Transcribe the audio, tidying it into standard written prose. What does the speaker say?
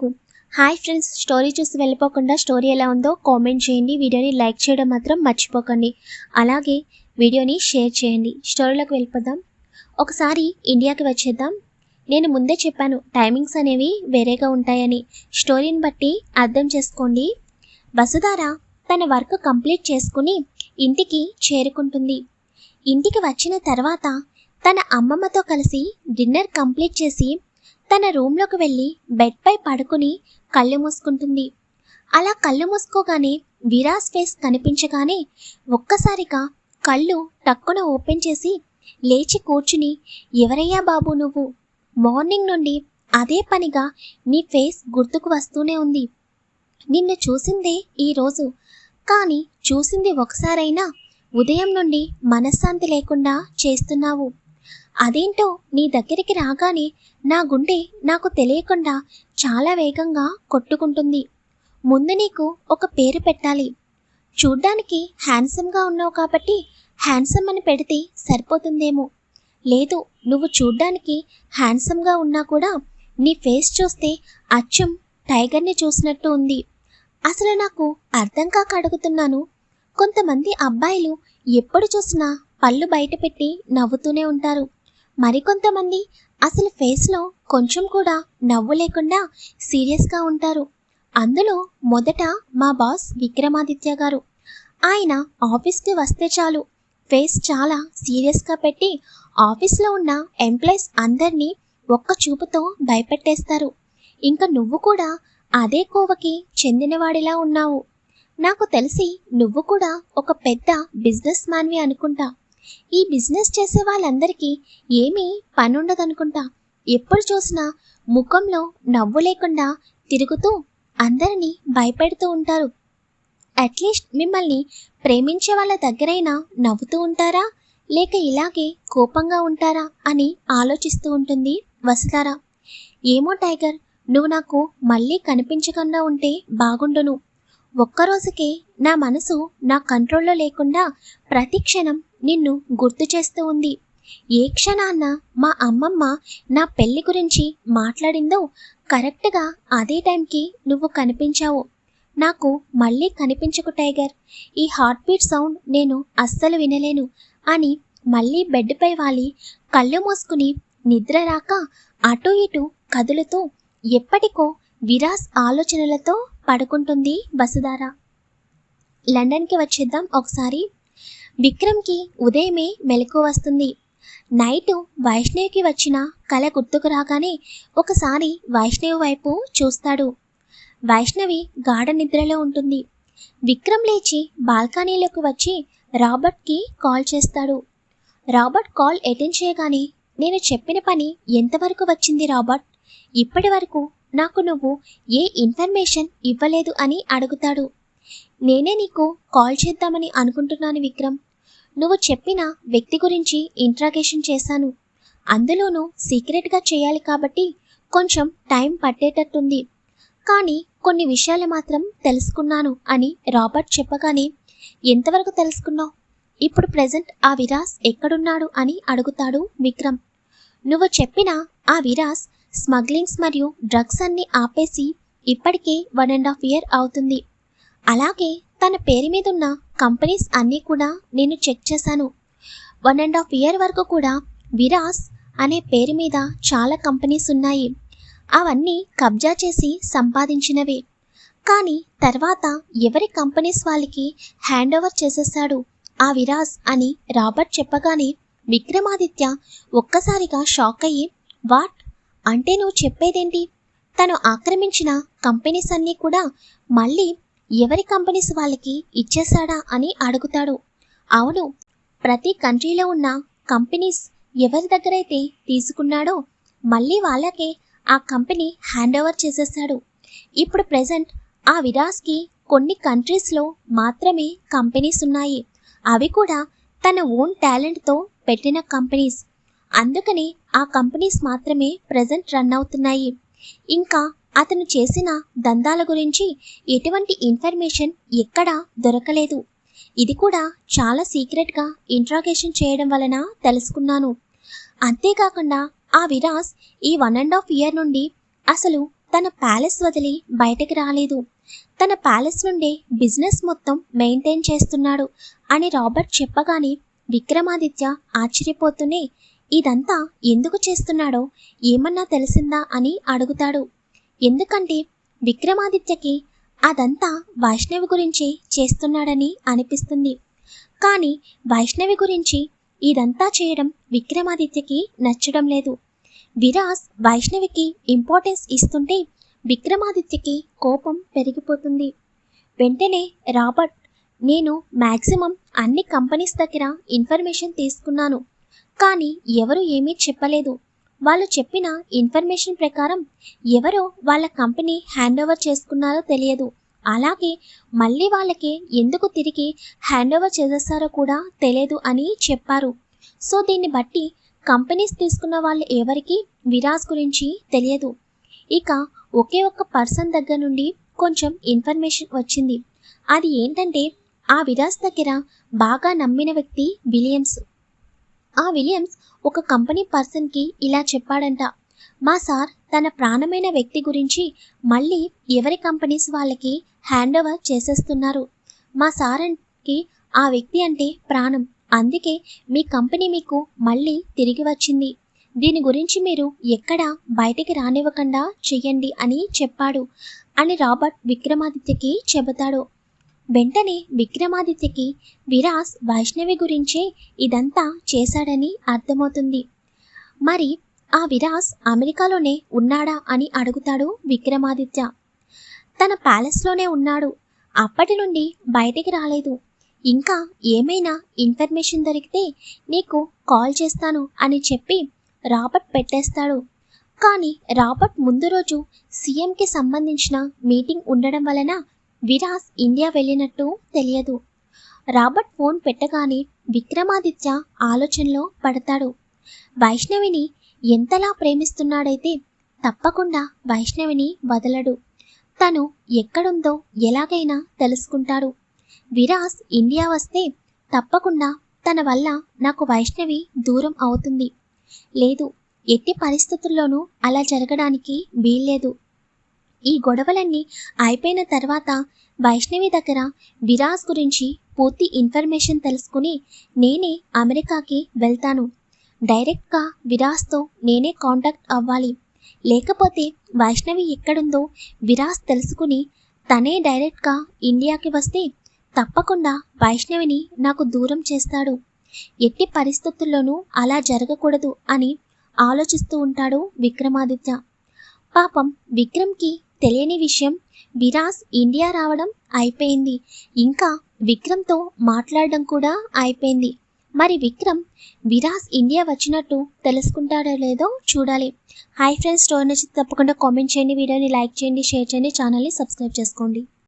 4. Hi friends, story చూసి వెళ్ళిపోకుండా story ఎలా ఉందో కామెంట్ చేయండి. వీడియోని లైక్ చేయడం మాత్రం మర్చిపోకండి. అలాగే వీడియోని షేర్ చేయండి. స్టోరీలోకి వెళ్ళిపోదాం. ఒకసారి ఇండియాకి వచ్చేద్దాం. నేను ముందే చెప్పాను టైమింగ్స్ అనేవి వేరేగా ఉంటాయని. స్టోరీని బట్టి అర్థం చేసుకోండి. వసుధార తన వర్క్ కంప్లీట్ చేసుకుని ఇంటికి చేరుకుంటుంది. ఇంటికి వచ్చిన తర్వాత తన అమ్మమ్మతో కలిసి డిన్నర్ కంప్లీట్ చేసి తన రూమ్లోకి వెళ్ళి బెడ్పై పడుకుని కళ్ళు మూసుకుంటుంది. అలా కళ్ళు మూసుకోగానే విరాస్ ఫేస్ కనిపించగానే ఒక్కసారిగా కళ్ళు టక్కున ఓపెన్ చేసి లేచి కూర్చుని, ఎవరయ్యా బాబు నువ్వు? మార్నింగ్ నుండి అదే పనిగా నీ ఫేస్ గుర్తుకు వస్తూనే ఉంది. నిన్ను చూసిందే ఈరోజు, కానీ చూసింది ఒకసారైనా ఉదయం నుండి మనశ్శాంతి లేకుండా చేస్తున్నావు. అదేంటో నీ దగ్గరికి రాగానే నా గుండె నాకు తెలియకుండా చాలా వేగంగా కొట్టుకుంటుంది. ముందు నీకు ఒక పేరు పెట్టాలి. చూడ్డానికి హ్యాండ్సమ్గా ఉన్నావు కాబట్టి హ్యాండ్సమ్ అని పెడితే సరిపోతుందేమో. లేదు, నువ్వు చూడ్డానికి హ్యాండ్సమ్గా ఉన్నా కూడా నీ ఫేస్ చూస్తే అచ్చం టైగర్ని చూసినట్టు ఉంది. అసలు నాకు అర్థం కాక అడుగుతున్నాను. కొంతమంది అబ్బాయిలు ఎప్పుడు చూసినా పళ్ళు బయట పెట్టి నవ్వుతూనే ఉంటారు. మరికొంతమంది అసలు ఫేస్లో కొంచెం కూడా నవ్వు లేకుండా సీరియస్గా ఉంటారు. అందులో మొదట మా బాస్ విక్రమాదిత్య గారు. ఆయన ఆఫీస్కి వస్తే చాలు ఫేస్ చాలా సీరియస్గా పెట్టి ఆఫీస్లో ఉన్న ఎంప్లాయీస్ అందరినీ ఒక్క చూపుతో భయపెట్టేస్తారు. ఇంకా నువ్వు కూడా అదే కోవకి చెందినవాడిలా ఉన్నావు. నాకు తెలిసి నువ్వు కూడా ఒక పెద్ద బిజినెస్ మ్యాన్వి అనుకుంటా. ఈ బిజినెస్ చేసే వాళ్ళందరికీ ఏమీ పనుండదనుకుంటా. ఎప్పుడు చూసినా ముఖంలో నవ్వు లేకుండా తిరుగుతూ అందరినీ భయపెడుతూ ఉంటారు. అట్లీస్ట్ మిమ్మల్ని ప్రేమించే వాళ్ళ దగ్గరైనా నవ్వుతూ ఉంటారా, లేక ఇలాగే కోపంగా ఉంటారా అని ఆలోచిస్తూ ఉంటుంది వసుధార. ఏమో టైగర్, నువ్వు నాకు మళ్ళీ కనిపించకుండా ఉంటే బాగుండును. ఒక్కరోజుకే నా మనసు నా కంట్రోల్లో లేకుండా ప్రతి క్షణం నిన్ను గుర్తు చేస్తూ ఉంది. ఏ క్షణాన్న మా అమ్మమ్మ నా పెళ్లి గురించి మాట్లాడిందో కరెక్ట్గా అదే టైంకి నువ్వు కనిపించావు. నాకు మళ్ళీ కనిపించకు టైగర్, ఈ హార్ట్ బీట్ సౌండ్ నేను అస్సలు వినలేను అని మళ్ళీ బెడ్పై వాలి కళ్ళు మూసుకుని నిద్ర రాక అటు ఇటు కదులుతూ ఎప్పటికో విరాస్ ఆలోచనలతో పడుకుంటుంది వసుధార. లండన్కి వచ్చేద్దాం ఒకసారి. విక్రమ్కి ఉదయమే మెలకు వస్తుంది. నైటు వైష్ణవికి వచ్చిన కల గుర్తుకు రాగానే ఒకసారి వైష్ణవి వైపు చూస్తాడు. వైష్ణవి గాఢ నిద్రలో ఉంటుంది. విక్రమ్ లేచి బాల్కనీలోకి వచ్చి రాబర్ట్కి కాల్ చేస్తాడు. రాబర్ట్ కాల్ అటెండ్ చేయగానే, నేను చెప్పిన పని ఎంతవరకు వచ్చింది రాబర్ట్? ఇప్పటి వరకు నాకు నువ్వు ఏ ఇన్ఫర్మేషన్ ఇవ్వలేదు అని అడుగుతాడు. నేనే నీకు కాల్ చేద్దామని అనుకుంటున్నాను విక్రమ్. నువ్వు చెప్పిన వ్యక్తి గురించి ఇంట్రాగేషన్ చేశాను. అందులోనూ సీక్రెట్గా చేయాలి కాబట్టి కొంచెం టైం పట్టేటట్టుంది. కానీ కొన్ని విషయాలు మాత్రం తెలుసుకున్నాను అని రాబర్ట్ చెప్పగానే, ఎంతవరకు తెలుసుకున్నావు? ఇప్పుడు ప్రెజెంట్ ఆ విరాస్ ఎక్కడున్నాడు అని అడుగుతాడు విక్రమ్. నువ్వు చెప్పిన ఆ విరాస్ స్మగ్లింగ్స్ మరియు డ్రగ్స్ అన్ని ఆపేసి ఇప్పటికే 1.5 years అవుతుంది. అలాగే తన పేరు మీద ఉన్న కంపెనీస్ అన్నీ కూడా నేను చెక్ చేశాను. 1.5 years వరకు కూడా విరాస్ అనే పేరు మీద చాలా కంపెనీస్ ఉన్నాయి. అవన్నీ కబ్జా చేసి సంపాదించినవే. కానీ తర్వాత ఎవరి కంపెనీస్ వాళ్ళకి హ్యాండ్ ఓవర్ చేసేసాడు ఆ విరాస్ అని రాబర్ట్ చెప్పగానే విక్రమాదిత్య ఒక్కసారిగా షాక్ అయ్యి, వాట్ అంటే నువ్వు చెప్పేదేంటి? తను ఆక్రమించిన కంపెనీస్ అన్నీ కూడా మళ్ళీ ఎవరి కంపెనీస్ వాళ్ళకి ఇచ్చేశాడా అని అడుగుతాడు. అవును, ప్రతి కంట్రీలో ఉన్న కంపెనీస్ ఎవరి దగ్గరైతే తీసుకున్నాడో మళ్ళీ వాళ్ళకే ఆ కంపెనీ హ్యాండ్ ఓవర్ చేసేసాడు. ఇప్పుడు ప్రెజెంట్ ఆ విరాస్కి కొన్ని కంట్రీస్లో మాత్రమే కంపెనీస్ ఉన్నాయి. అవి కూడా తన ఓన్ టాలెంట్తో పెట్టిన కంపెనీస్. అందుకని ఆ కంపెనీస్ మాత్రమే ప్రెజెంట్ రన్ అవుతున్నాయి. ఇంకా అతను చేసిన దందాల గురించి ఎటువంటి ఇన్ఫర్మేషన్ ఎక్కడా దొరకలేదు. ఇది కూడా చాలా సీక్రెట్గా ఇంట్రాగేషన్ చేయడం వలన తెలుసుకున్నాను. అంతేకాకుండా ఆ విరాస్ ఈ 1.5 years నుండి అసలు తన ప్యాలెస్ వదిలి బయటకు రాలేదు. తన ప్యాలెస్ నుండే బిజినెస్ మొత్తం మెయింటైన్ చేస్తున్నాడు అని రాబర్ట్ చెప్పగానే విక్రమాదిత్య ఆశ్చర్యపోతూనే ఇదంతా ఎందుకు చేస్తున్నాడో ఏమన్నా తెలిసిందా అని అడుగుతాడు. ఎందుకంటే విక్రమాదిత్యకి అదంతా వైష్ణవి గురించి చేస్తున్నాడని అనిపిస్తుంది. కానీ వైష్ణవి గురించి ఇదంతా చేయడం విక్రమాదిత్యకి నచ్చడం లేదు. విరాజ్ వైష్ణవికి ఇంపార్టెన్స్ ఇస్తుంటే విక్రమాదిత్యకి కోపం పెరిగిపోతుంది. వెంటనే రాబర్ట్, నేను మ్యాక్సిమం అన్ని కంపెనీస్ దగ్గర ఇన్ఫర్మేషన్ తీసుకున్నాను, కానీ ఎవరు ఏమీ చెప్పలేదు. వాళ్ళు చెప్పిన ఇన్ఫర్మేషన్ ప్రకారం ఎవరో వాళ్ళ కంపెనీ హ్యాండ్ ఓవర్ చేసుకున్నారో తెలియదు. అలాగే మళ్ళీ వాళ్ళకి ఎందుకు తిరిగి హ్యాండ్ ఓవర్ చేసేస్తారో కూడా తెలియదు అని చెప్పారు. సో దీన్ని బట్టి కంపెనీస్ తీసుకున్న వాళ్ళు ఎవరికి విరాజ్ గురించి తెలియదు. ఇక ఒకే ఒక్క పర్సన్ దగ్గర నుండి కొంచెం ఇన్ఫర్మేషన్ వచ్చింది. అది ఏంటంటే ఆ విరాజ్ దగ్గర బాగా నమ్మిన వ్యక్తి విలియమ్స్. ఆ విలియమ్స్ ఒక కంపెనీ పర్సన్కి ఇలా చెప్పాడంట, మా సార్ తన ప్రాణమైన వ్యక్తి గురించి మళ్ళీ ఎవరి కంపెనీస్ వాళ్ళకి హ్యాండ్ ఓవర్ చేసేస్తున్నారు. మా సార్కి ఆ వ్యక్తి అంటే ప్రాణం, అందుకే మీ కంపెనీ మీకు మళ్ళీ తిరిగి వచ్చింది. దీని గురించి మీరు ఎక్కడ బయటికి రానివ్వకుండా చెయ్యండి అని చెప్పాడు అని రాబర్ట్ విక్రమాదిత్యకి చెబుతాడు. వెంటనే విక్రమాదిత్యకి విరాజ్ వైష్ణవి గురించే ఇదంతా చేశాడని అర్థమవుతుంది. మరి ఆ విరాజ్ అమెరికాలోనే ఉన్నాడా అని అడుగుతాడు విక్రమాదిత్య. తన ప్యాలెస్లోనే ఉన్నాడు, అప్పటి నుండి బయటికి రాలేదు. ఇంకా ఏమైనా ఇన్ఫర్మేషన్ దొరికితే నీకు కాల్ చేస్తాను అని చెప్పి రాబర్ట్ పెట్టేస్తాడు. కానీ రాబర్ట్ ముందు రోజు సీఎంకి సంబంధించిన మీటింగ్ ఉండడం వలన విరాజ్ ఇండియా వెళ్ళినట్టు తెలియదు. రాబర్ట్ ఫోన్ పెట్టగానే విక్రమాదిత్య ఆలోచనలో పడతాడు. వైష్ణవిని ఎంతలా ప్రేమిస్తున్నాడైతే తప్పకుండా వైష్ణవిని వదలడు. తను ఎక్కడుందో ఎలాగైనా తెలుసుకుంటాడు. విరాజ్ ఇండియా వస్తే తప్పకుండా తన వల్ల నాకు వైష్ణవి దూరం అవుతుంది. లేదు, ఎట్టి పరిస్థితుల్లోనూ అలా జరగడానికి వీల్లేదు. ఈ గొడవలన్నీ అయిపోయిన తర్వాత వైష్ణవి దగ్గర విరాజ్ గురించి పూర్తి ఇన్ఫర్మేషన్ తెలుసుకుని నేనే అమెరికాకి వెళ్తాను. డైరెక్ట్గా విరాజ్తో నేనే కాంటాక్ట్ అవ్వాలి. లేకపోతే వైష్ణవి ఎక్కడుందో విరాజ్ తెలుసుకుని తనే డైరెక్ట్గా ఇండియాకి వస్తే తప్పకుండా వైష్ణవిని నాకు దూరం చేస్తాడు. ఎట్టి పరిస్థితుల్లోనూ అలా జరగకూడదు అని ఆలోచిస్తూ ఉంటాడు విక్రమాదిత్య. పాపం విక్రమ్కి తెలియని విషయం విరాజ్ ఇండియా రావడం అయిపోయింది, ఇంకా విక్రమ్తో మాట్లాడడం కూడా అయిపోయింది. మరి విక్రమ్ విరాజ్ ఇండియా వచ్చినట్టు తెలుసుకుంటాడో లేదో చూడాలి. హాయ్ ఫ్రెండ్స్, స్టోరీ నచ్చితే తప్పకుండా కామెంట్ చేయండి, వీడియోని లైక్ చేయండి, షేర్ చేయండి, ఛానల్ని సబ్స్క్రైబ్ చేసుకోండి.